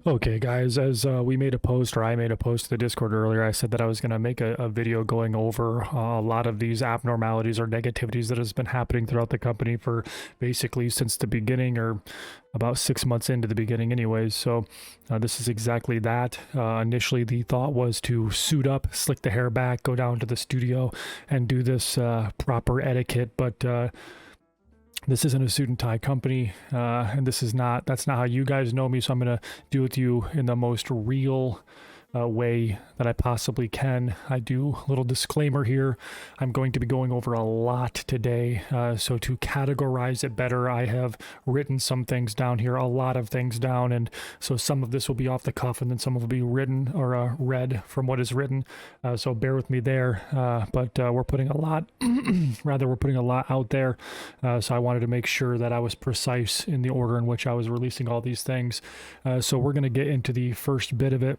Okay, guys, as we made a post, or I made a post to the Discord earlier, I said that I was going to make a video going over a lot of these abnormalities or negativities that has been happening throughout the company for basically since the beginning, or about 6 months into the beginning anyways. So this is exactly that. Initially, the thought was to suit up, slick the hair back, go down to the studio and do this proper etiquette, but this isn't a suit and tie company, and that's not how you guys know me, so I'm going to deal with you in the most real way that I possibly can. I do a little disclaimer here. I'm going to be going over a lot today, so to categorize it better, I have written some things down here, a lot of things down, and so some of this will be off the cuff, and then some will be written or read from what is written, so bear with me there, but we're putting a lot, we're putting a lot out there, so I wanted to make sure that I was precise in the order in which I was releasing all these things. So we're going to get into the first bit of it.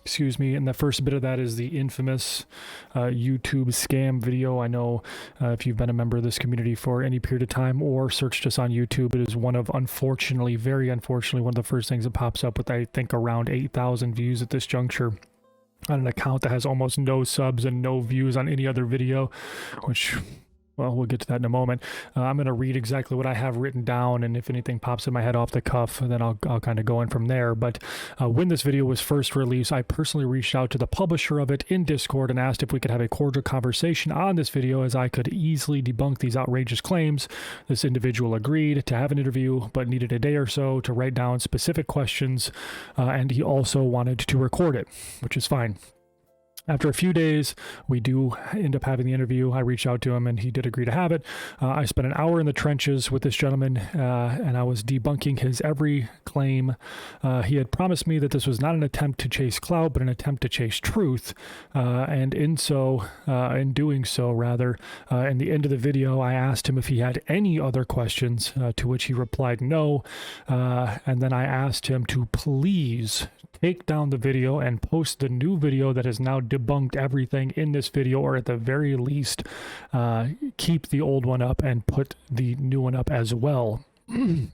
Excuse me, and the first bit of that is the infamous YouTube scam video. I know if you've been a member of this community for any period of time or searched us on YouTube, it is one of, unfortunately, very unfortunately, one of the first things that pops up with, I think, around 8,000 views at this juncture on an account that has almost no subs and no views on any other video, which... well, we'll get to that in a moment. I'm going to read exactly what I have written down, and if anything pops in my head off the cuff, then I'll kind of go in from there. But when this video was first released, I personally reached out to the publisher of it in Discord and asked if we could have a cordial conversation on this video, as I could easily debunk these outrageous claims. This individual agreed to have an interview, but needed a day or so to write down specific questions, and he also wanted to record it, which is fine. After a few days, we do end up having the interview. I reached out to him, and he did agree to have it. I spent an hour in the trenches with this gentleman, and I was debunking his every claim. He had promised me that this was not an attempt to chase clout, but an attempt to chase truth. And in doing so, in the end of the video, I asked him if he had any other questions, to which he replied no. And then I asked him to please take down the video and post the new video that has now debunked everything in this video, or at the very least keep the old one up and put the new one up as well.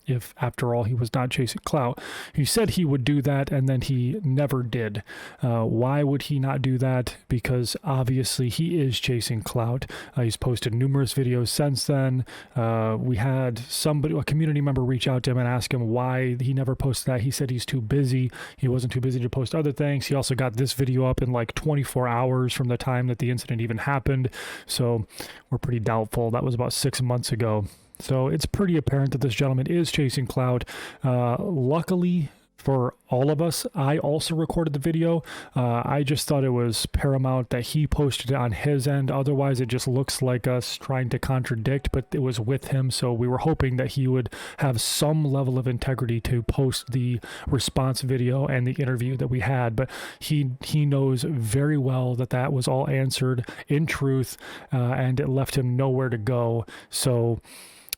If, after all, he was not chasing clout. He said he would do that, and then he never did. Why would he not do that? Because obviously he is chasing clout. He's posted numerous videos since then. We had a community member, reach out to him and ask him why he never posted that. He said he's too busy. He wasn't too busy to post other things. He also got this video up in like 24 hours from the time that the incident even happened. So we're pretty doubtful. That was about 6 months ago. So it's pretty apparent that this gentleman is chasing clout. Luckily for all of us, I also recorded the video. I just thought it was paramount that he posted it on his end. Otherwise, it just looks like us trying to contradict, but it was with him. So we were hoping that he would have some level of integrity to post the response video and the interview that we had. But he knows very well that that was all answered in truth, and it left him nowhere to go. So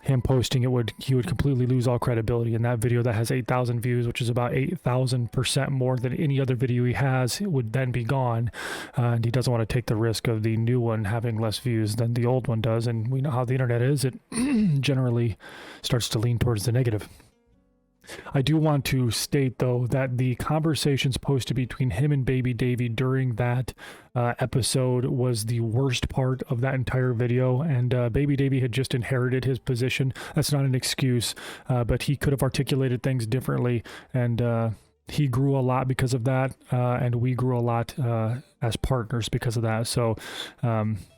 him posting it he would completely lose all credibility. In that video that has 8,000 views, which is about 8,000% more than any other video he has, it would then be gone. And he doesn't want to take the risk of the new one having less views than the old one does. And we know how the internet is. It generally starts to lean towards the negative. I do want to state, though, that the conversations posted between him and Baby Davey during that episode was the worst part of that entire video, and Baby Davey had just inherited his position. That's not an excuse, but he could have articulated things differently, and he grew a lot because of that, and we grew a lot as partners because of that. So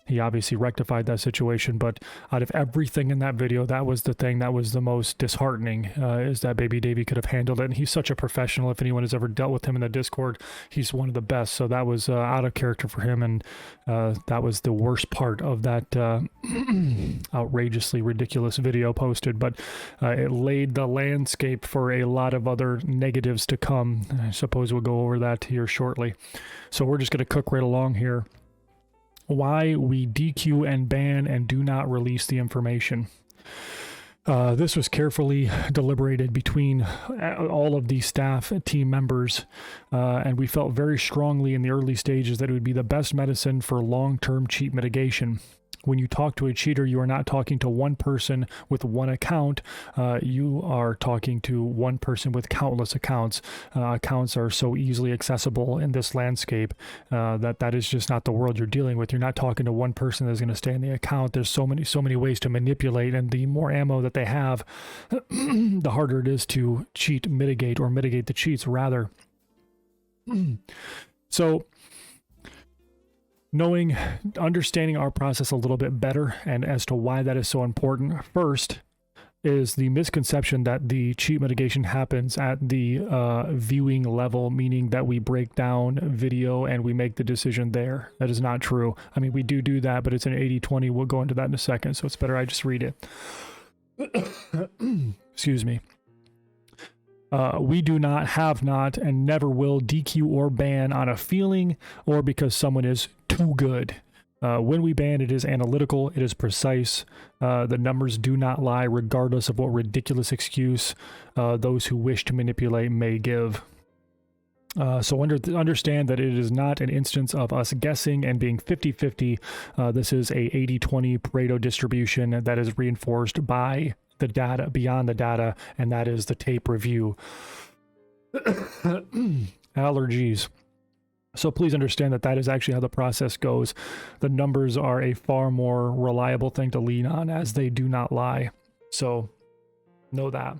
he obviously rectified that situation, but out of everything in that video, that was the thing that was the most disheartening, is that Baby Davey could have handled it. And he's such a professional. If anyone has ever dealt with him in the Discord, he's one of the best. So that was out of character for him, and that was the worst part of that outrageously ridiculous video posted. But it laid the landscape for a lot of other negatives to come. I suppose we'll go over that here shortly. So we're just going to cook right along here. Why we DQ and ban and do not release the information. This was carefully deliberated between all of the staff team members, and we felt very strongly in the early stages that it would be the best medicine for long-term cheat mitigation. When you talk to a cheater, you are not talking to one person with one account. You are talking to one person with countless accounts. Accounts are so easily accessible in this landscape that is just not the world you're dealing with. You're not talking to one person that's going to stay in the account. There's so many ways to manipulate, and the more ammo that they have, the harder it is to mitigate the cheats rather. So understanding our process a little bit better and as to why that is so important. First is the misconception that the cheat mitigation happens at the viewing level, meaning that we break down video and we make the decision there. That is not true. I mean, we do that, but it's an 80-20. We'll go into that in a second, so it's better I just read it. Excuse me. We do not, have not, and never will DQ or ban on a feeling or because someone is too good. When we ban, it is analytical, it is precise. The numbers do not lie, regardless of what ridiculous excuse those who wish to manipulate may give. So understand that it is not an instance of us guessing and being 50-50. This is a 80-20 Pareto distribution that is reinforced by the data, beyond the data, and that is the tape review. Allergies. So please understand that that is actually how the process goes. The numbers are a far more reliable thing to lean on, as they do not lie. So know that.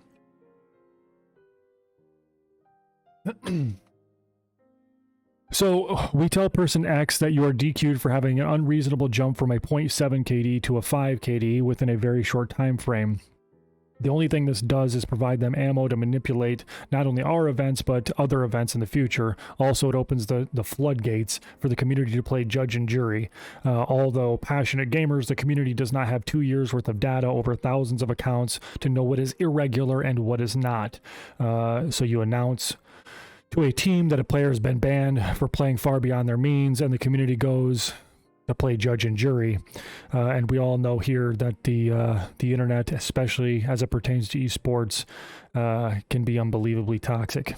So we tell person X that you are DQ'd for having an unreasonable jump from a 0.7 KD to a 5 KD within a very short time frame. The only thing this does is provide them ammo to manipulate not only our events, but other events in the future. Also, it opens the floodgates for the community to play judge and jury. Although passionate gamers, the community does not have 2 years worth of data over thousands of accounts to know what is irregular and what is not. So you announce to a team that a player has been banned for playing far beyond their means, and the community goes to play judge and jury. And we all know here that the internet, especially as it pertains to esports, can be unbelievably toxic.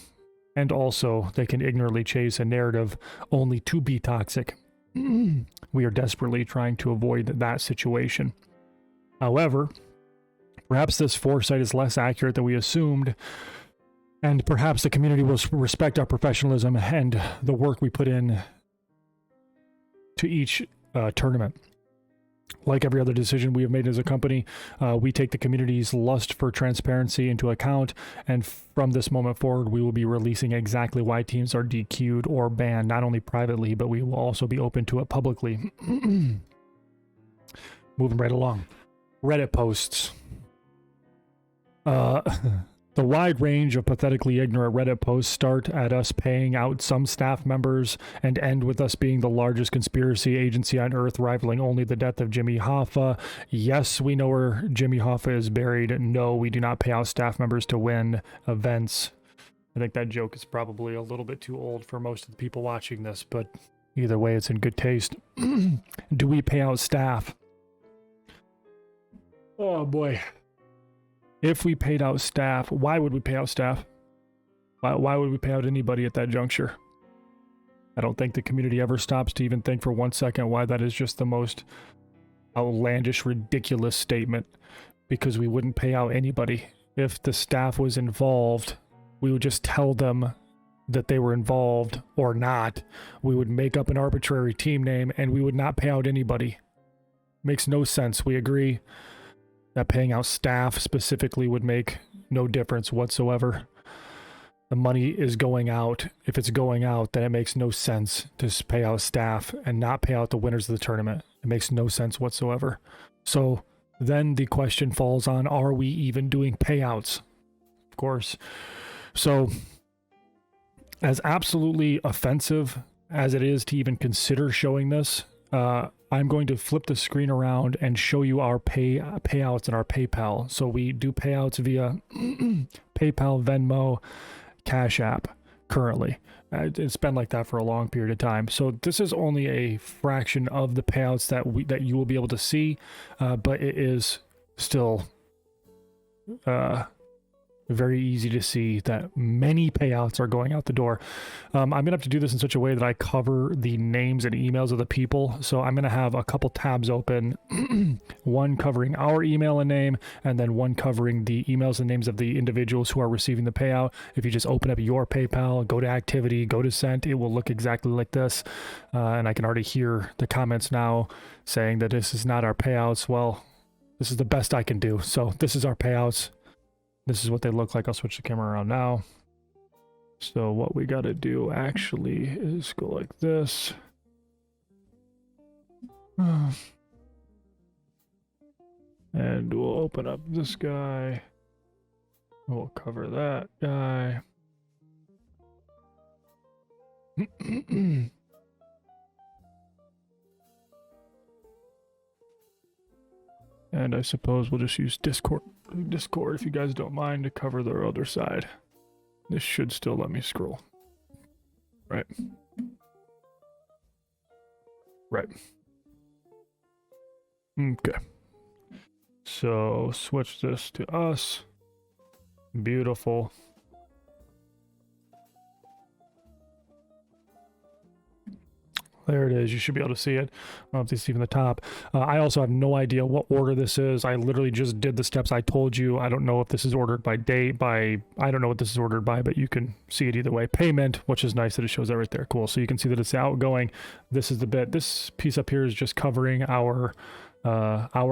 And also, they can ignorantly chase a narrative only to be toxic. We are desperately trying to avoid that situation. However, perhaps this foresight is less accurate than we assumed, and perhaps the community will respect our professionalism and the work we put in to each tournament. Like every other decision we have made as a company, we take the community's lust for transparency into account, and from this moment forward, we will be releasing exactly why teams are DQ'd or banned, not only privately, but we will also be open to it publicly. Moving right along. Reddit posts. The wide range of pathetically ignorant Reddit posts start at us paying out some staff members and end with us being the largest conspiracy agency on Earth, rivaling only the death of Jimmy Hoffa. Yes, we know where Jimmy Hoffa is buried. No, we do not pay out staff members to win events. I think that joke is probably a little bit too old for most of the people watching this, but either way, it's in good taste. Do we pay out staff? Oh boy. If we paid out staff, why would we pay out staff? Why would we pay out anybody at that juncture? I don't think the community ever stops to even think for 1 second why that is just the most outlandish, ridiculous statement. Because we wouldn't pay out anybody. If the staff was involved, we would just tell them that they were involved or not. We would make up an arbitrary team name and we would not pay out anybody. Makes no sense. We agree that paying out staff specifically would make no difference whatsoever. The money is going out. If it's going out, then it makes no sense to pay out staff and not pay out the winners of the tournament. It makes no sense whatsoever. So then the question falls on, are we even doing payouts? Of course. So as absolutely offensive as it is to even consider showing this, I'm going to flip the screen around and show you our payouts and our PayPal. So we do payouts via PayPal, Venmo, Cash App currently. It's been like that for a long period of time. So this is only a fraction of the payouts that you will be able to see, but it is still very easy to see that many payouts are going out the door. I'm going to have to do this in such a way that I cover the names and emails of the people. So I'm going to have a couple tabs open, one covering our email and name, and then one covering the emails and names of the individuals who are receiving the payout. If you just open up your PayPal, go to activity, go to sent, it will look exactly like this. And I can already hear the comments now saying that this is not our payouts. Well, this is the best I can do. So this is our payouts. This is what they look like. I'll switch the camera around now. So what we got to do actually is go like this. And we'll open up this guy. We'll cover that guy. And I suppose we'll just use Discord if you guys don't mind to cover the other side. This should still let me scroll. Right. Right. Okay. So switch this to us. Beautiful. There it is. You should be able to see it. I don't know if it's even the top. I also have no idea what order this is. I literally just did the steps I told you. I don't know if this is ordered by date, I don't know what this is ordered by, but you can see it either way. Payment, which is nice that it shows that right there. Cool. So you can see that it's outgoing. This is the bit. This piece up here is just covering our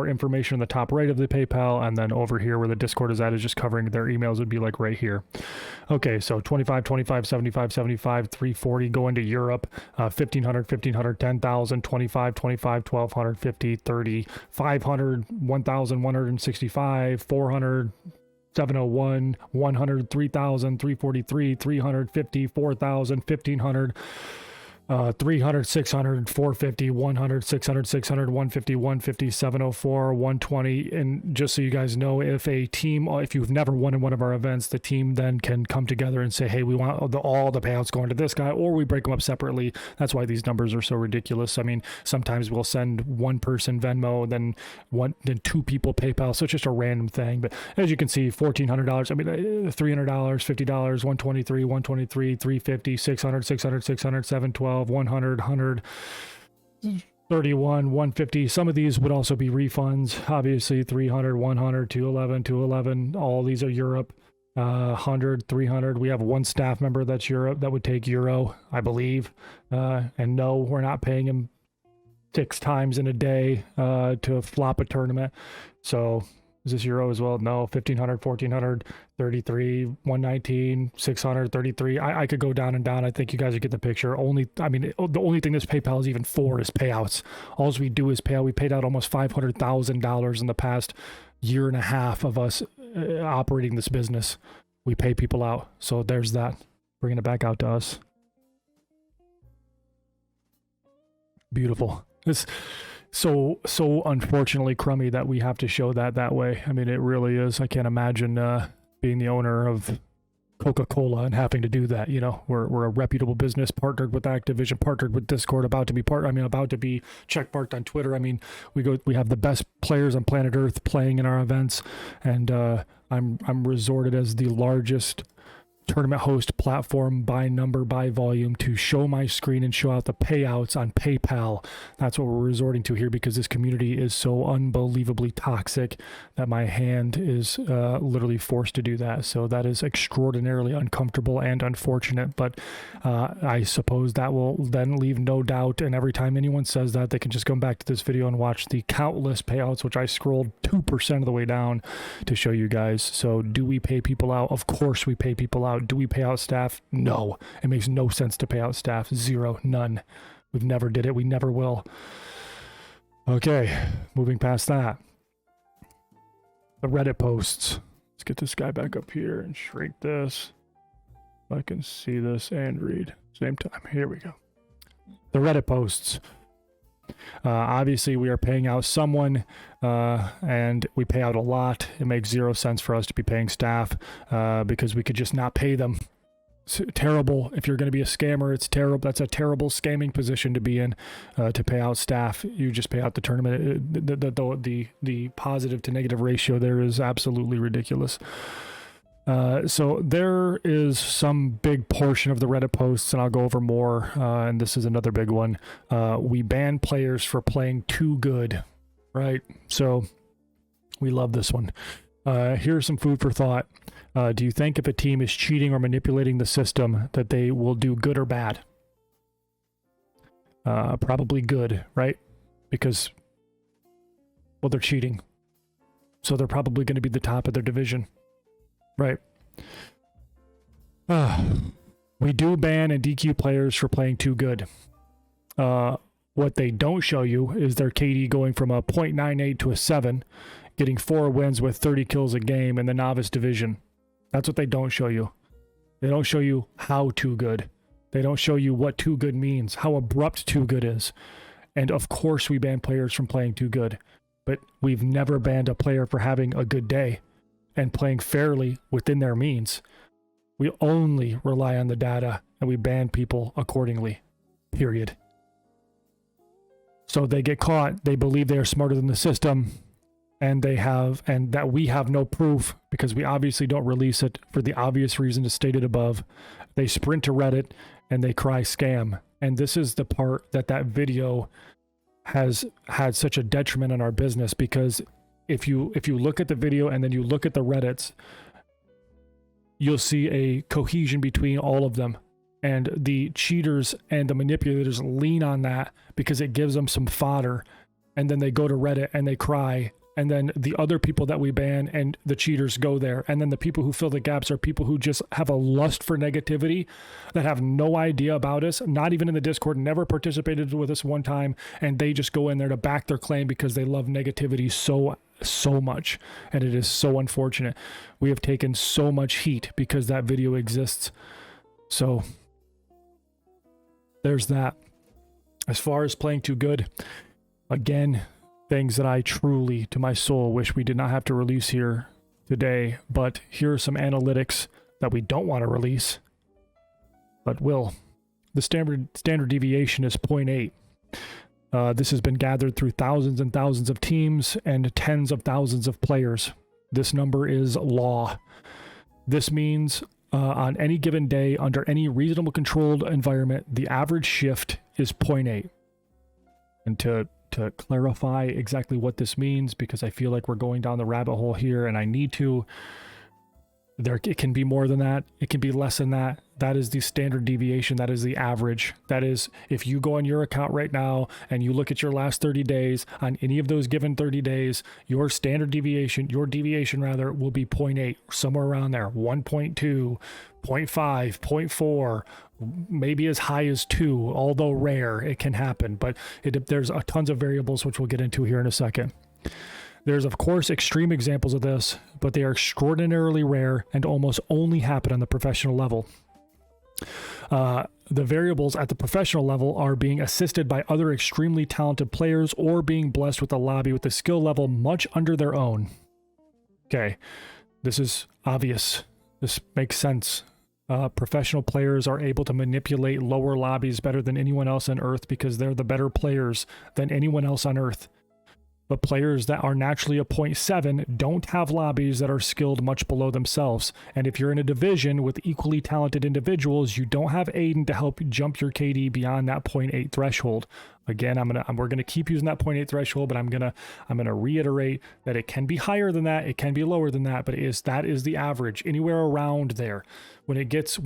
information in the top right of the PayPal, and then over here where the Discord is at is just covering their emails. Would be like right here. Okay, so 25, 25, 75, 75, 340 going to Europe, 1500, 1500, 10,000, 25, 25, 1200, 50, 30, 500, 1165, 400, 701, 100, 3000, 343, 350, 4000, 1500, 300, 600, 450, 100, 600, 600, 150, 150, 704, 120. And just so you guys know, if you've never won in one of our events, the team then can come together and say, hey, we want all the payouts going to this guy, or we break them up separately. That's why these numbers are so ridiculous. I mean, sometimes we'll send one person Venmo, then two people PayPal. So it's just a random thing. But as you can see, $1,400, I mean, $300, $50, 123, 123, 350, 600, 600, 600, 712, 100, 100, 31, 150. Some of these would also be refunds. Obviously, 300, 100, 211, 211. All these are Europe. 100, 300. We have one staff member that's Europe that would take Euro, I believe. And no, we're not paying him 6 times in a day to flop a tournament. So is this Euro as well? No. 1500, 1400, 33, 119, 600, 33. I could go down and down. I think you guys would get the picture. The only thing this PayPal is even for is payouts. All we do is pay out. We paid out almost $500,000 in the past year and a half of us operating this business. We pay people out. So there's that. Bringing it back out to us. Beautiful. It's so unfortunately crummy that we have to show that way. I mean, it really is. I can't imagine being the owner of Coca-Cola and having to do that. You know, we're a reputable business, partnered with Activision, partnered with Discord, about to be check marked on Twitter. I mean, we have the best players on planet Earth playing in our events, and I'm resorted as the largest tournament host platform by number, by volume, to show my screen and show out the payouts on PayPal. That's what we're resorting to here, because this community is so unbelievably toxic that my hand is literally forced to do that. So that is extraordinarily uncomfortable and unfortunate, but I suppose that will then leave no doubt, and every time anyone says that, they can just come back to this video and watch the countless payouts, which I scrolled 2% of the way down to show you guys. So do we pay people out? Of course we pay people out. Do we pay out staff? No. It makes no sense to pay out staff. Zero. None. We've never did it. We never will. Okay. Moving past that. The Reddit posts. Let's get this guy back up here and shrink this. I can see this and read. Same time. Here we go. The Reddit posts. Obviously, we are paying out someone, and we pay out a lot. It makes 0 sense for us to be paying staff because we could just not pay them. It's terrible. If you're going to be a scammer, it's terrible. That's a terrible scamming position to be in, to pay out staff. You just pay out the tournament. The positive to negative ratio there is absolutely ridiculous. So there is some big portion of the Reddit posts, and I'll go over more, and this is another big one. We ban players for playing too good, right? So we love this one. Here's some food for thought. Do you think if a team is cheating or manipulating the system that they will do good or bad? Probably good, right? Because, well, they're cheating. So they're probably going to be the top of their division. Right. We do ban and DQ players for playing too good. What they don't show you is their KD going from a 0.98 to a 7, getting 4 wins with 30 kills a game in the novice division. That's what they don't show you. They don't show you how too good. They don't show you what too good means, how abrupt too good is. And of course we ban players from playing too good, but we've never banned a player for having a good day and playing fairly within their means. We only rely on the data, and we ban people accordingly, period. So they get caught, they believe they are smarter than the system, and that we have no proof because we obviously don't release it for the obvious reason as stated above. They sprint to Reddit and they cry scam. And this is the part that video has had such a detriment on our business, because if you look at the video and then you look at the Reddits, you'll see a cohesion between all of them. And the cheaters and the manipulators lean on that because it gives them some fodder. And then they go to Reddit and they cry. And then the other people that we ban and the cheaters go there. And then the people who fill the gaps are people who just have a lust for negativity, that have no idea about us, not even in the Discord, never participated with us one time. And they just go in there to back their claim because they love negativity so much. And it is so unfortunate. We have taken so much heat because that video exists. So there's that. As far as playing too good, again, things that I truly, to my soul, wish we did not have to release here today. But here are some analytics that we don't want to release, but will. The standard deviation is 0.8. This has been gathered through thousands and thousands of teams and tens of thousands of players. This number is law. This means on any given day, under any reasonable controlled environment, the average shift is 0.8. And to clarify exactly what this means, because I feel like we're going down the rabbit hole here and I need to, it can be more than that, it can be less than that. That is the standard deviation. That is the average. That is, if you go on your account right now and you look at your last 30 days, on any of those given 30 days, your standard deviation, your deviation rather, will be 0.8, somewhere around there, 1.2, 0.5, 0.4, maybe as high as 2, although rare, it can happen. But there's tons of variables, which we'll get into here in a second. There's, of course, extreme examples of this, but they are extraordinarily rare and almost only happen on the professional level. The variables at the professional level are being assisted by other extremely talented players or being blessed with a lobby with a skill level much under their own. Okay, this is obvious. This makes sense. Professional players are able to manipulate lower lobbies better than anyone else on Earth because they're the better players than anyone else on Earth. But players that are naturally a 0.7 don't have lobbies that are skilled much below themselves. And if you're in a division with equally talented individuals, you don't have Aiden to help jump your KD beyond that 0.8 threshold. Again, we're gonna keep using that 0.8 threshold, but I'm gonna reiterate that it can be higher than that, it can be lower than that, but that is the average, anywhere around there. When it gets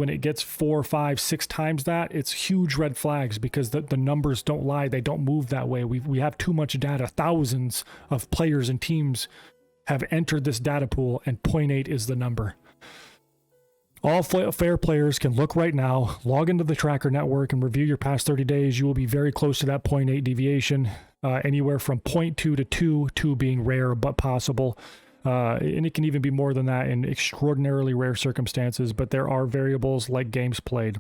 4, 5, 6 times that, it's huge red flags because the numbers don't lie. They don't move that way. We have too much data. Thousands of players and teams have entered this data pool, and 0.8 is the number. All fair players can look right now, log into the tracker network, and review your past 30 days. You will be very close to that 0.8 deviation, anywhere from 0.2 to 2 being rare but possible. And it can even be more than that in extraordinarily rare circumstances, but there are variables like games played.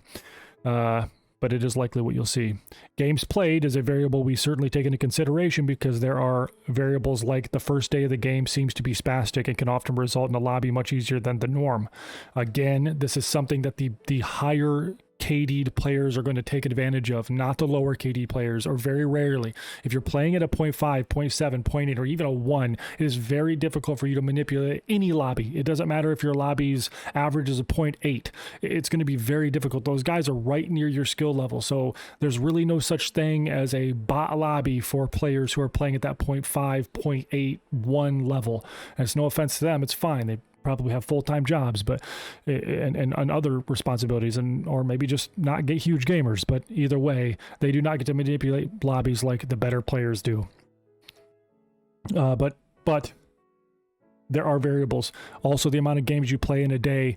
But it is likely what you'll see. Games played is a variable we certainly take into consideration because there are variables like the first day of the game seems to be spastic and can often result in a lobby much easier than the norm. Again, this is something that the higher KD players are going to take advantage of, not the lower KD players, or very rarely. If you're playing at a 0.5, 0.7, 0.8, or even a 1, it is very difficult for you to manipulate any lobby. It doesn't matter if your lobby's average is a 0.8. It's going to be very difficult. Those guys are right near your skill level. So there's really no such thing as a bot lobby for players who are playing at that 0.5, 0.8, 1 level. And it's no offense to them. It's fine. They probably have full-time jobs, but and other responsibilities, and or maybe just not get huge gamers. But either way, they do not get to manipulate lobbies like the better players do. But there are variables. Also, the amount of games you play in a day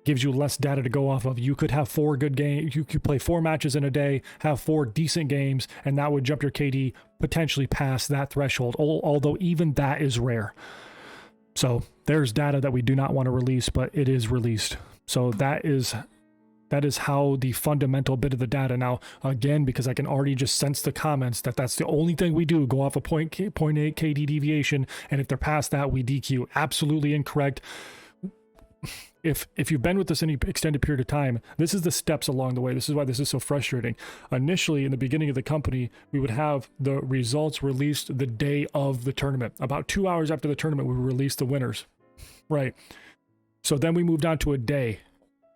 gives you less data to go off of. You could have 4 good games. You could play 4 matches in a day, have 4 decent games, and that would jump your KD potentially past that threshold. Although even that is rare. So there's data that we do not want to release, but it is released. So that is how the fundamental bit of the data. Now, again, because I can already just sense the comments that's the only thing we do, go off a 0.8 KD deviation, and if they're past that, we DQ. Absolutely incorrect. If you've been with us any extended period of time, this is the steps along the way. This is why this is so frustrating. Initially, in the beginning of the company, we would have the results released the day of the tournament. About 2 hours after the tournament, we would release the winners. Right. So then we moved on to a day.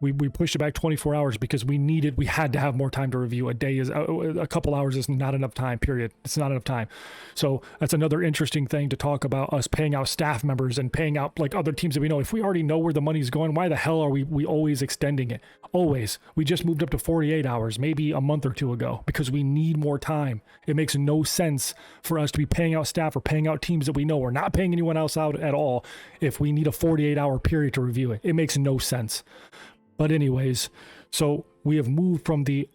We pushed it back 24 hours because we had to have more time to review. A day is a couple hours is not enough time, period. It's not enough time. So that's another interesting thing to talk about, us paying out staff members and paying out like other teams that we know. If we already know where the money's going, why the hell are we always extending it? Always. We just moved up to 48 hours, maybe a month or 2 ago, because we need more time. It makes no sense for us to be paying out staff or paying out teams that we know. We're not paying anyone else out at all if we need a 48-hour period to review it. It makes no sense. But anyways, so we have moved from the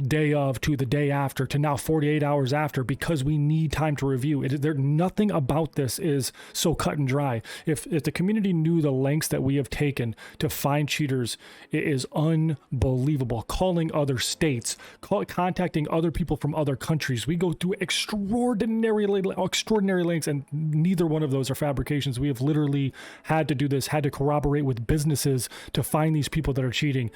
day of to the day after to now 48 hours after because we need time to review. Nothing about this is so cut and dry. If the community knew the lengths that we have taken to find cheaters, it is unbelievable. Calling other states, contacting other people from other countries. We go through extraordinary lengths, and neither one of those are fabrications. We have literally had to do this, had to corroborate with businesses to find these people that are cheating.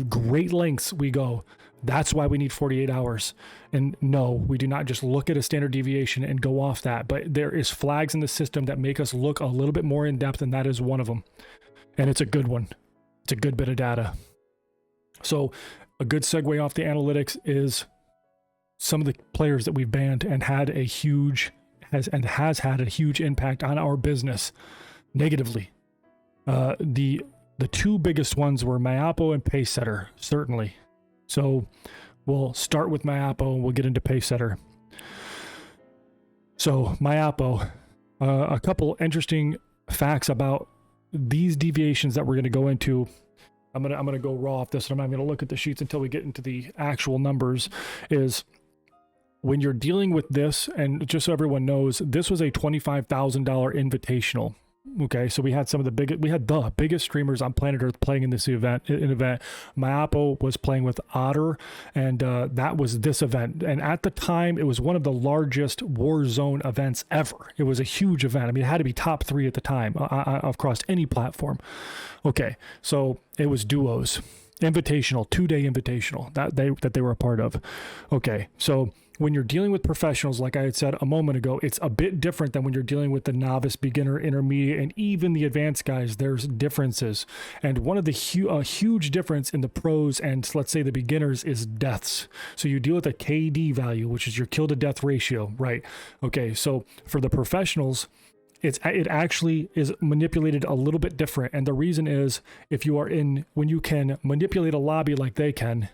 Great lengths we go. That's why we need 48 hours. And no, we do not just look at a standard deviation and go off that, but there is flags in the system that make us look a little bit more in depth, and that is one of them. And it's a good one. It's a good bit of data. So a good segue off the analytics is some of the players that we've banned and has had a huge impact on our business negatively. The 2 biggest ones were Mayapo and Pacesetter, certainly. So we'll start with Mayapo and we'll get into Pacesetter. So Mayapo, a couple interesting facts about these deviations that we're going to go into. I'm gonna go raw off this, and I'm not going to look at the sheets until we get into the actual numbers. Is when you're dealing with this, and just so everyone knows, this was a $25,000 invitational. Okay, so we had the biggest streamers on planet Earth playing in this event. Mayapo was playing with Otter, and that was this event. And at the time, it was one of the largest Warzone events ever. It was a huge event. I mean, it had to be top 3 at the time across any platform. Okay, so it was duos, invitational, 2-day invitational that they were a part of. Okay, so when you're dealing with professionals, like I had said a moment ago, it's a bit different than when you're dealing with the novice, beginner, intermediate, and even the advanced guys. There's differences. And one of the huge difference in the pros and, let's say, the beginners is deaths. So you deal with a KD value, which is your kill to death ratio, right? Okay, so for the professionals, it actually is manipulated a little bit different. And the reason is when you can manipulate a lobby like they can,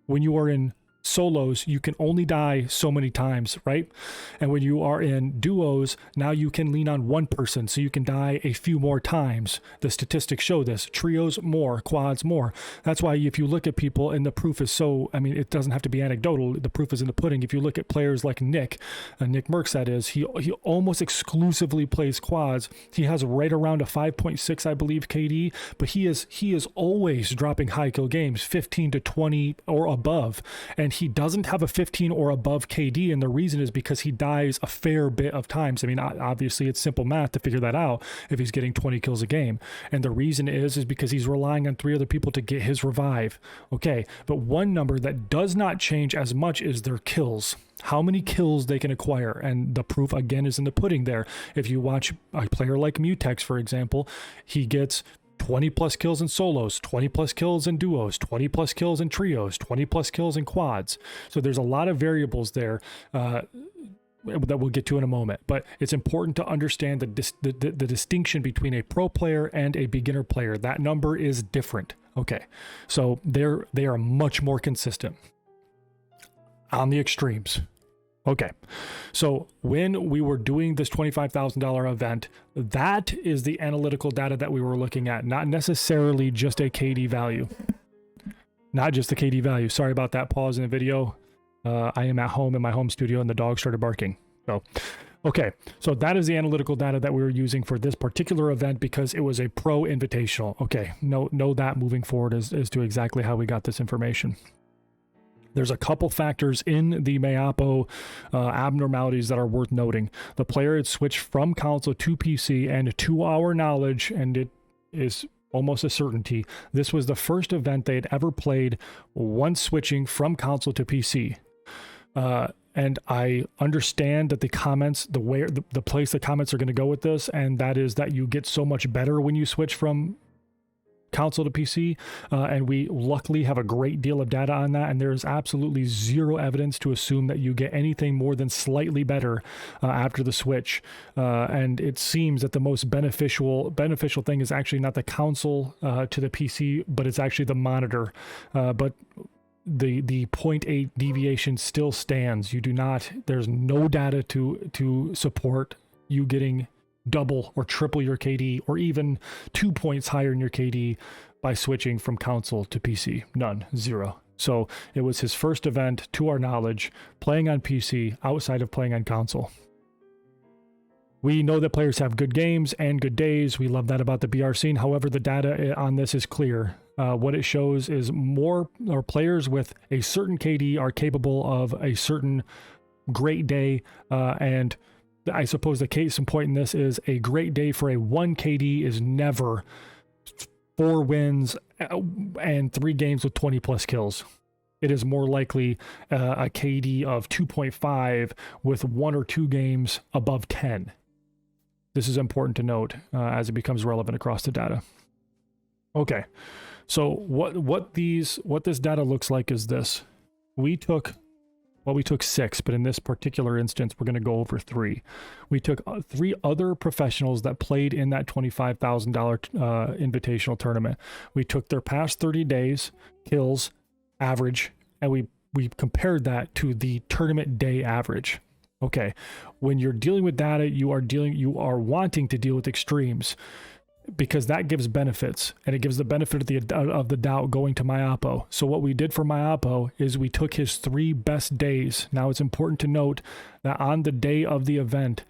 when you are in solos, you can only die so many times, right? And when you are in duos, now you can lean on one person, so you can die a few more times. The statistics show this. Trios more, quads more. That's why if you look at people, and the proof is so, I mean, it doesn't have to be anecdotal. The proof is in the pudding. If you look at players like Nick Merckx, that is, he almost exclusively plays quads. He has right around a 5.6, I believe, KD, but he is always dropping high kill games, 15 to 20 or above. And and he doesn't have a 15 or above KD, and the reason is because he dies a fair bit of times. I mean, obviously it's simple math to figure that out if he's getting 20 kills a game, and the reason is because he's relying on 3 other people to get his revive. Okay, but one number that does not change as much is their kills. How many kills they can acquire, and the proof again is in the pudding there. If you watch a player like Mutex, for example, he gets 20 plus kills in solos, 20 plus kills in duos, 20 plus kills in trios, 20 plus kills in quads. So there's a lot of variables there that we'll get to in a moment, but it's important to understand the distinction between a pro player and a beginner player. That number is different. Okay, so they are much more consistent on the extremes. Okay, so when we were doing this $25,000 event, that is the analytical data that we were looking at, not necessarily just a KD value. Not just the KD value. Sorry about that pause in the video. I am at home in my home studio and the dog started barking. So, okay, so that is the analytical data that we were using for this particular event because it was a pro invitational. Okay, know that moving forward as to exactly how we got this information. There's a couple factors in the Mayapo abnormalities that are worth noting. The player had switched from console to PC, and to our knowledge, and it is almost a certainty, this was the first event they had ever played once switching from console to PC. And I understand that the comments, the place the comments are going to go with this, and that is that you get so much better when you switch from console to PC, and we luckily have a great deal of data on that, and there's absolutely zero evidence to assume that you get anything more than slightly better after the switch. And it seems that the most beneficial thing is actually not the console to the PC, but it's actually the monitor. But the 0.8 deviation still stands. There's no data to support you getting double or triple your KD, or even 2 points higher in your KD by switching from console to PC. None. Zero. So it was his first event, to our knowledge, playing on PC outside of playing on console. We know that players have good games and good days. We love that about the BR scene. However, the data on this is clear. What it shows is more or players with a certain KD are capable of a certain great day, and I suppose the case in point in this is a great day for a 1 KD is never 4 wins and 3 games with 20 plus kills. It is more likely a KD of 2.5 with 1 or 2 games above 10. This is important to note as it becomes relevant across the data. Okay, so what this data looks like is this. We took 6, but in this particular instance, we're going to go over 3. We took 3 other professionals that played in that $25,000 invitational tournament. We took their past 30 days, kills, average, and we compared that to the tournament day average. Okay, when you're dealing with data, you are wanting to deal with extremes, because that gives benefits, and it gives the benefit of the doubt going to Mayapo. So what we did for Mayapo is we took his 3 best days. Now it's important to note that on the day of the event,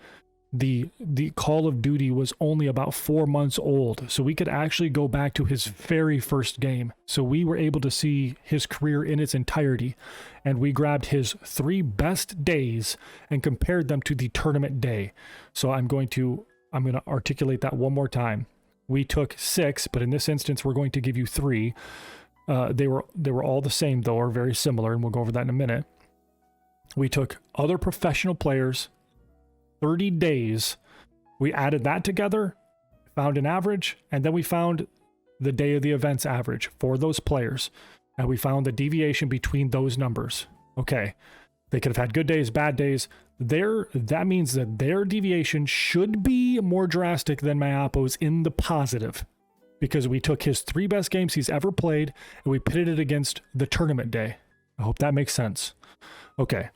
the Call of Duty was only about 4 months old. So we could actually go back to his very first game. So we were able to see his career in its entirety. And we grabbed his 3 best days and compared them to the tournament day. So I'm going to articulate that one more time. We took 6, but in this instance, we're going to give you 3. They were all the same, though, or very similar, and we'll go over that in a minute. We took other professional players, 30 days. We added that together, found an average, and then we found the day of the event's average for those players. And we found the deviation between those numbers. Okay, they could have had good days, bad days. That means that their deviation should be more drastic than Mayapo's in the positive, because we took his 3 best games he's ever played and we pitted it against the tournament day. I hope that makes sense. Okay,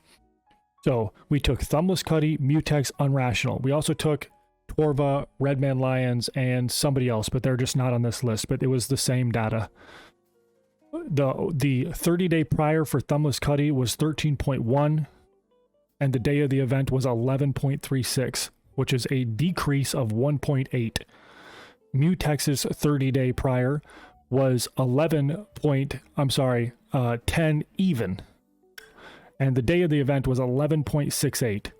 so we took Thumbless Cuddy, Mutex, Unrational. We also took Torva, Redman Lions, and somebody else, but they're just not on this list, but it was the same data. The 30-day prior for Thumbless Cuddy was 13.1, and the day of the event was 11.36, which is a decrease of 1.8. Mutex's 30-day prior was 10 even. And the day of the event was 11.68,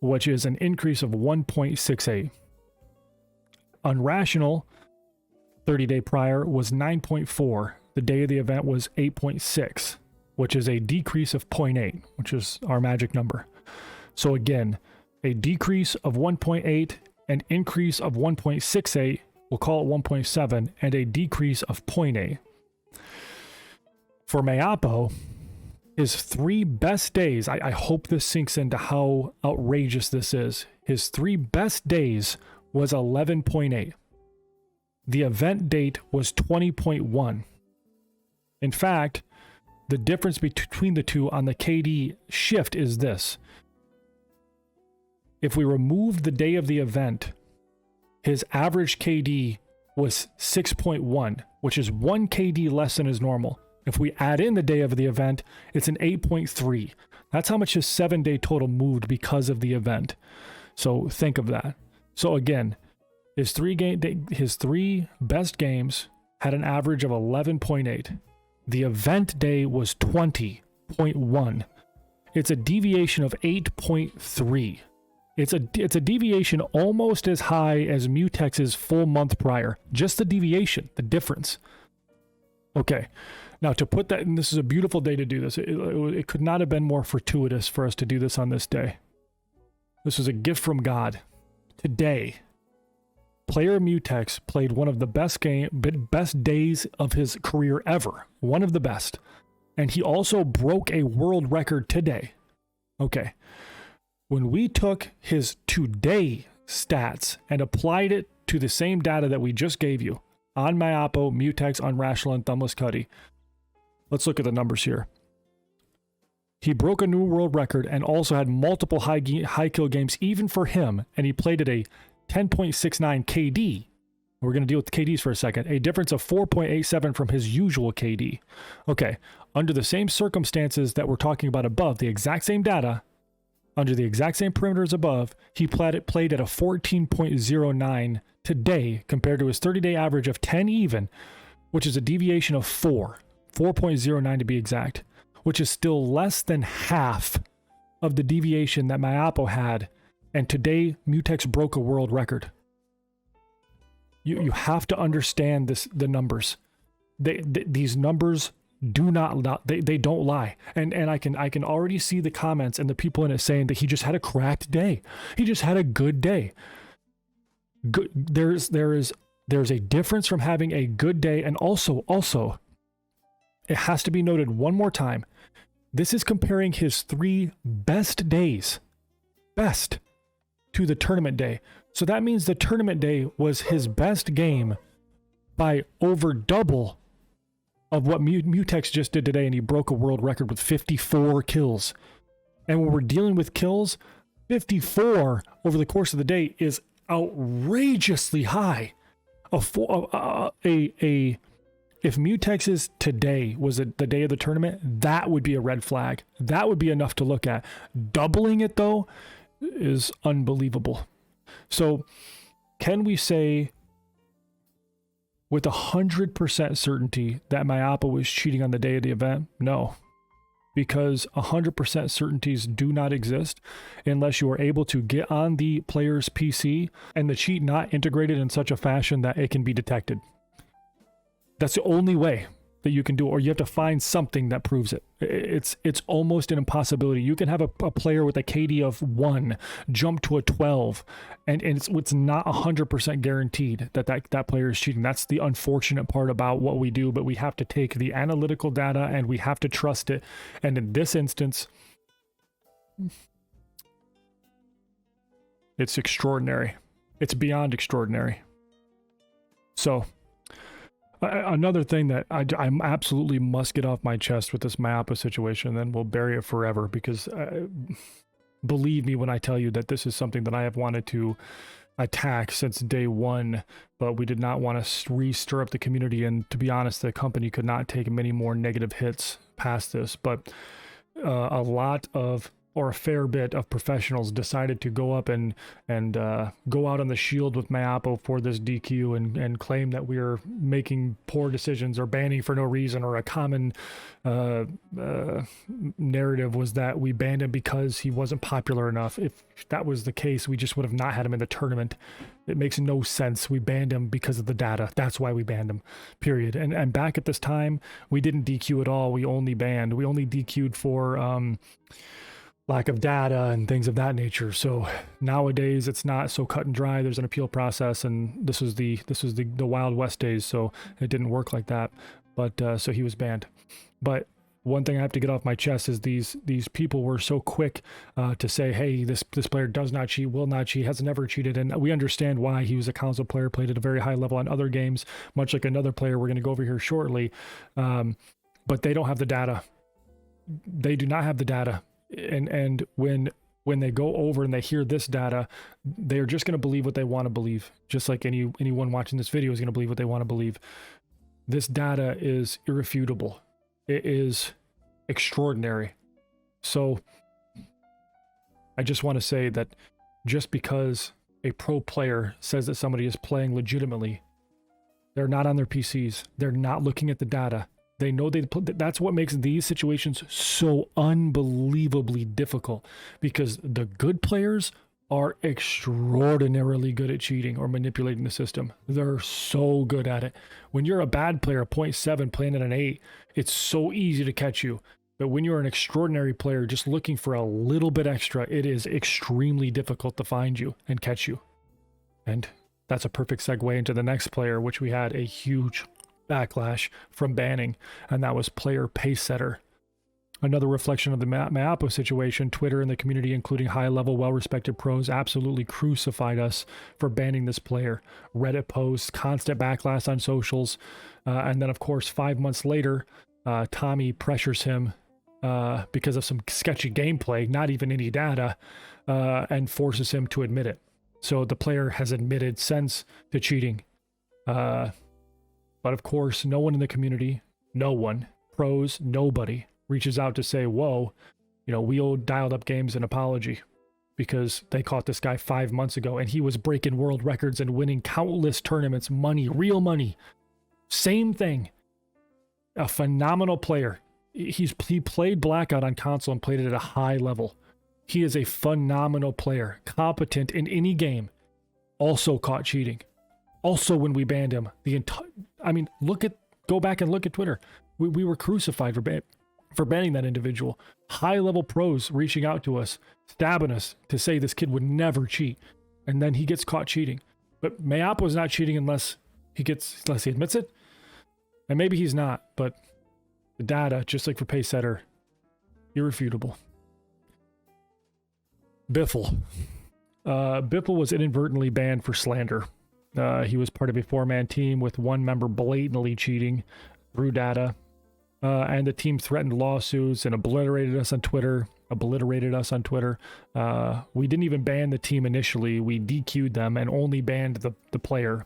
which is an increase of 1.68. Unrational, 30-day prior, was 9.4. The day of the event was 8.6, which is a decrease of 0.8, which is our magic number. So again, a decrease of 1.8, an increase of 1.68, we'll call it 1.7, and a decrease of 0.8. For Mayapo, his 3 best days, I hope this sinks into how outrageous this is. His 3 best days was 11.8. The event date was 20.1. In fact, the difference between the two on the KD shift is this. If we remove the day of the event, his average KD was 6.1, which is 1 KD less than his normal. If we add in the day of the event, it's an 8.3. That's how much his 7-day total moved because of the event. So think of that. So again, his 3 best games had an average of 11.8. The event day was 20.1. It's a deviation of 8.3. It's a deviation almost as high as Mutex's full month prior. Just the deviation, the difference. Okay, now to put that, and this is a beautiful day to do this. It could not have been more fortuitous for us to do this on this day. This was a gift from God. Today, player Mutex played one of the best days of his career ever. One of the best. And he also broke a world record today. Okay. When we took his today stats and applied it to the same data that we just gave you on Mayapo, Mutex, Unrational, and Thumbless Cuddy, let's look at the numbers here. He broke a new world record and also had multiple high kill games even for him, and he played at a 10.69 KD. We're going to deal with the KDs for a second. A difference of 4.87 from his usual KD. Okay, under the same circumstances that we're talking about above, the exact same data, under the exact same perimeters above, he played at a 14.09 today compared to his 30-day average of 10 even, which is a deviation of 4.09 to be exact, which is still less than half of the deviation that Mayapo had, and today Mutex broke a world record. You have to understand the numbers. These numbers do not they don't lie, and I can already see the comments and the people in it saying that he just had a cracked day. He just had a good day. Good. There's a difference from having a good day, and also it has to be noted one more time. This is comparing his 3 best days, to the tournament day. So that means the tournament day was his best game by over double of what Mutex just did today, and he broke a world record with 54 kills. And when we're dealing with kills, 54 over the course of the day is outrageously high. If Mutex's today was the day of the tournament, that would be a red flag. That would be enough to look at. Doubling it, though, is unbelievable. So, can we say with 100% certainty that Mayapo was cheating on the day of the event? No. Because 100% certainties do not exist unless you are able to get on the player's PC and the cheat not integrated in such a fashion that it can be detected. That's the only way that you can do it, or you have to find something that proves it. It's almost an impossibility. You can have a player with a KD of 1 jump to a 12, and it's not 100% guaranteed that player is cheating. That's the unfortunate part about what we do, but we have to take the analytical data and we have to trust it. And in this instance, it's extraordinary. It's beyond extraordinary. So, another thing that I absolutely must get off my chest with this Mayapo situation, and then we'll bury it forever, because believe me when I tell you that this is something that I have wanted to attack since day one, but we did not want to re-stir up the community, and to be honest, the company could not take many more negative hits past this. But a lot of or a fair bit of professionals decided to go up and go out on the shield with Mayapo for this DQ and claim that we are making poor decisions or banning for no reason, or a common narrative was that we banned him because he wasn't popular enough. If that was the case, we just would have not had him in the tournament. It makes no sense. We banned him because of the data. That's why we banned him, period. And back at this time, we didn't DQ at all. We only banned. We only DQ'd for lack of data and things of that nature. So nowadays it's not so cut and dry. There's an appeal process, and this was the Wild West days, so it didn't work like that. But so he was banned. But one thing I have to get off my chest is these people were so quick to say, hey, this player does not cheat, will not cheat, has never cheated. And we understand why. He was a console player, played at a very high level on other games, much like another player we're going to go over here shortly. But they don't have the data. They do not have the data. And when they go over and they hear this data, they're just going to believe what they want to believe. Just like anyone watching this video is going to believe what they want to believe. This data is irrefutable. It is extraordinary. So I just want to say that just because a pro player says that somebody is playing legitimately, they're not on their PCs. They're not looking at the data. They know that's what makes these situations so unbelievably difficult, because the good players are extraordinarily good at cheating or manipulating the system. They're so good at it. When you're a bad player, 0.7 playing at an 8, it's so easy to catch you. But when you're an extraordinary player just looking for a little bit extra, it is extremely difficult to find you and catch you. And that's a perfect segue into the next player, which we had a huge backlash from banning, and that was player Pacesetter. Another reflection of the Mayapo situation. Twitter and the community, including high-level, well-respected pros, absolutely crucified us for banning this player. Reddit posts, constant backlash on socials, and then, of course, 5 months later, Tommy pressures him because of some sketchy gameplay, not even any data, and forces him to admit it. So the player has admitted since to cheating. But of course, no one in the community, no one, pros, nobody, reaches out to say, whoa, we owe Dialed Up Games an apology because they caught this guy 5 months ago and he was breaking world records and winning countless tournaments, money, real money. Same thing. A phenomenal player. He played Blackout on console and played it at a high level. He is a phenomenal player, competent in any game, also caught cheating. Also, when we banned him, go back and look at Twitter. We were crucified for banning that individual. High-level pros reaching out to us, stabbing us to say this kid would never cheat, and then he gets caught cheating. But Mayapo's not cheating unless he admits it, and maybe he's not. But the data, just like for Pacesetter, irrefutable. Biffle. Biffle was inadvertently banned for slander. He was part of a 4-man team with one member blatantly cheating through data, and the team threatened lawsuits and obliterated us on Twitter. We didn't even ban the team initially. We DQ'd them and only banned the player.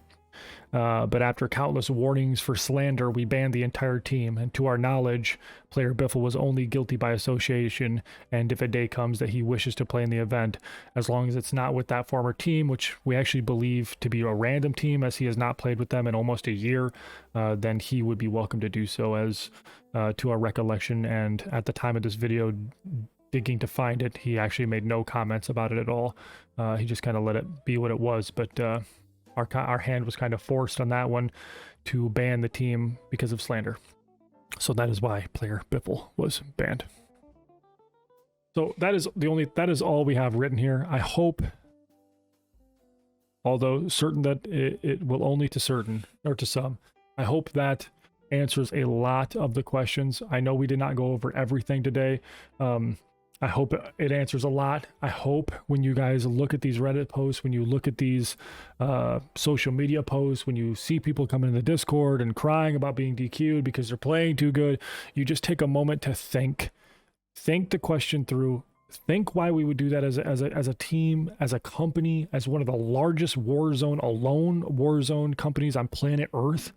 But after countless warnings for slander, we banned the entire team. And to our knowledge, player Biffle was only guilty by association. And if a day comes that he wishes to play in the event, as long as it's not with that former team, which we actually believe to be a random team, as he has not played with them in almost a year, then he would be welcome to do so, as to our recollection. And at the time of this video, digging to find it, he actually made no comments about it at all. He just kind of let it be what it was. But our hand was kind of forced on that one to ban the team because of slander. So that is why player Biffle was banned. So that is all we have written here. I hope, although certain that it will only to some, I hope that answers a lot of the questions. I know we did not go over everything today. I hope it answers a lot. I hope when you guys look at these Reddit posts, when you look at these social media posts, when you see people coming in the Discord and crying about being DQ'd because they're playing too good, you just take a moment to think the question through. Think why we would do that as a team, as a company, as one of the largest Warzone companies on planet Earth,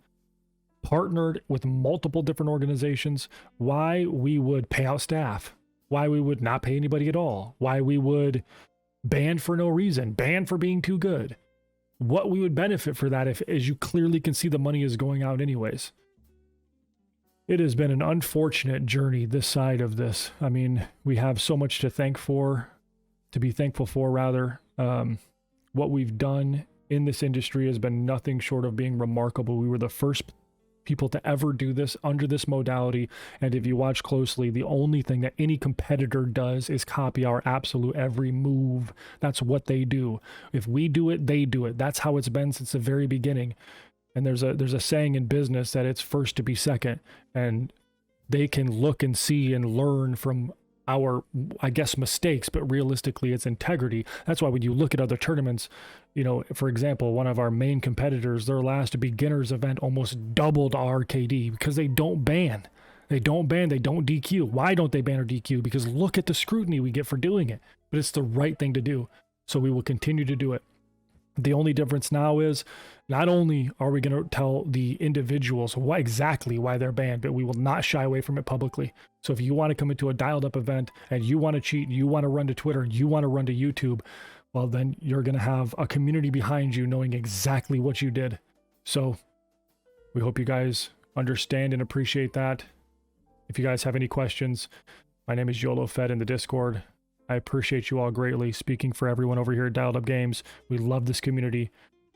partnered with multiple different organizations. Why we would pay out staff. why we would not pay anybody at all, why we would ban for no reason, ban for being too good, what we would benefit for that if, as you clearly can see, the money is going out anyways. It has been an unfortunate journey this side of this. I mean, we have so much to be thankful for rather. What we've done in this industry has been nothing short of being remarkable. We were the first people to ever do this under this modality. And if you watch closely, the only thing that any competitor does is copy our absolute every move. That's what they do. If we do it, they do it. That's how it's been since the very beginning. And there's a saying in business that it's first to be second, and they can look and see and learn from our, I guess, mistakes, but realistically it's integrity. That's why when you look at other tournaments, you know, for example, one of our main competitors, their last beginners event almost doubled our KD because they don't ban. They don't DQ. Why don't they ban or DQ? Because look at the scrutiny we get for doing it. But it's the right thing to do. So we will continue to do it. The only difference now is not only are we going to tell the individuals exactly why they're banned, but we will not shy away from it publicly. So if you want to come into a dialed up event and you want to cheat, you want to run to Twitter, you want to run to YouTube, well, then you're going to have a community behind you knowing exactly what you did. So we hope you guys understand and appreciate that. If you guys have any questions, my name is YOLO Fed in the Discord. I appreciate you all greatly. Speaking for everyone over here at Dialed Up Games, we love this community.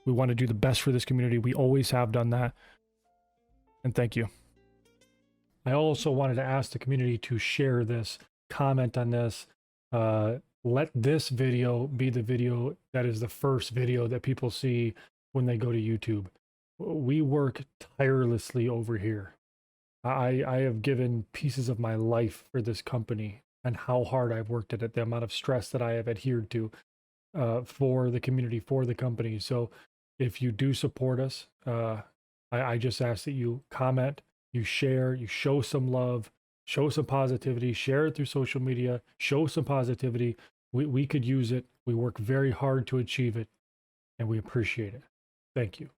We want to do the best for this community. We always have done that. And thank you. I also wanted to ask the community to share this, comment on this. Let this video be the video that is the first video that people see when they go to YouTube. We work tirelessly over here. I have given pieces of my life for this company and how hard I've worked at it, the amount of stress that I have adhered to for the community, for the company. So if you do support us, I just ask that you comment, you share, you show some love, show some positivity, share it through social media, show some positivity. We could use it. We work very hard to achieve it, and we appreciate it. Thank you.